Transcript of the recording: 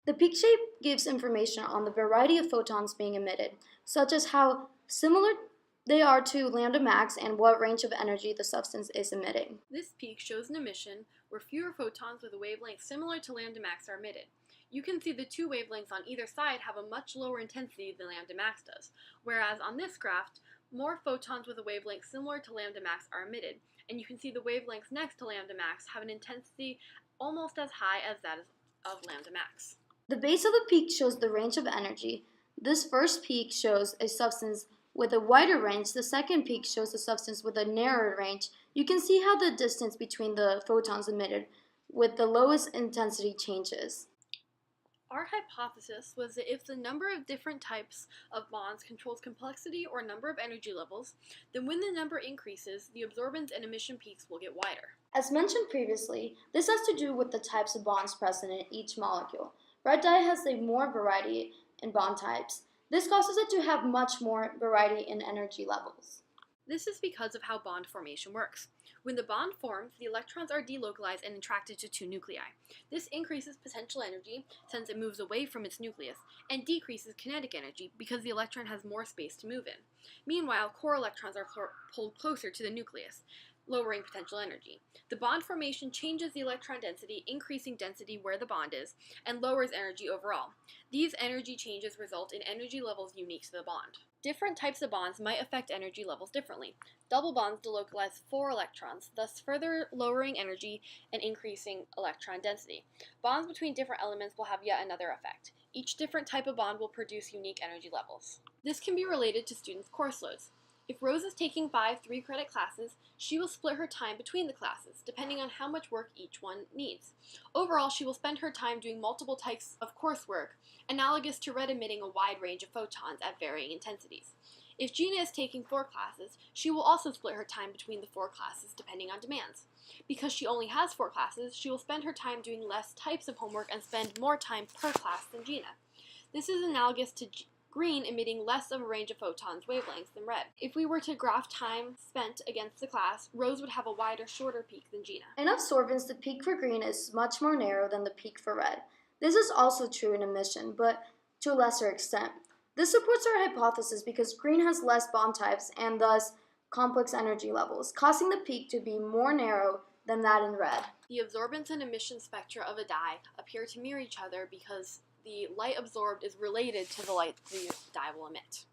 The peak shape gives information on the variety of photons being emitted, such as how similar they are to lambda max and what range of energy the substance is emitting. This peak shows an emission where fewer photons with a wavelength similar to lambda max are emitted. You can see the two wavelengths on either side have a much lower intensity than lambda max does, whereas on this graph, more photons with a wavelength similar to lambda max are emitted, and you can see the wavelengths next to lambda max have an intensity almost as high as that of lambda max. The base of the peak shows the range of energy. This first peak shows a substance with a wider range. The second peak shows a substance with a narrower range. You can see how the distance between the photons emitted with the lowest intensity changes. Our hypothesis was that if the number of different types of bonds controls complexity or number of energy levels, then when the number increases, the absorbance and emission peaks will get wider. As mentioned previously, this has to do with the types of bonds present in each molecule. Red dye has a more variety in bond types. This causes it to have much more variety in energy levels. This is because of how bond formation works. When the bond forms, the electrons are delocalized and attracted to two nuclei. This increases potential energy since it moves away from its nucleus, and decreases kinetic energy because the electron has more space to move in. Meanwhile, core electrons are pulled closer to the nucleus, lowering potential energy. The bond formation changes the electron density, increasing density where the bond is, and lowers energy overall. These energy changes result in energy levels unique to the bond. Different types of bonds might affect energy levels differently. Double bonds delocalize 4 electrons, thus further lowering energy and increasing electron density. Bonds between different elements will have yet another effect. Each different type of bond will produce unique energy levels. This can be related to students' course loads. If Rose is taking 5 3-credit classes, she will split her time between the classes, depending on how much work each one needs. Overall, she will spend her time doing multiple types of coursework, analogous to red emitting a wide range of photons at varying intensities. If Gina is taking 4 classes, she will also split her time between the 4 classes, depending on demands. Because she only has 4 classes, she will spend her time doing less types of homework and spend more time per class than Gina. This is analogous to green emitting less of a range of photons wavelengths than red. If we were to graph time spent against the class, Rose would have a wider, shorter peak than Gina. In absorbance, the peak for green is much more narrow than the peak for red. This is also true in emission, but to a lesser extent. This supports our hypothesis because green has less bond types and thus complex energy levels, causing the peak to be more narrow than that in red. The absorbance and emission spectra of a dye appear to mirror each other because the light absorbed is related to the light the dye will emit.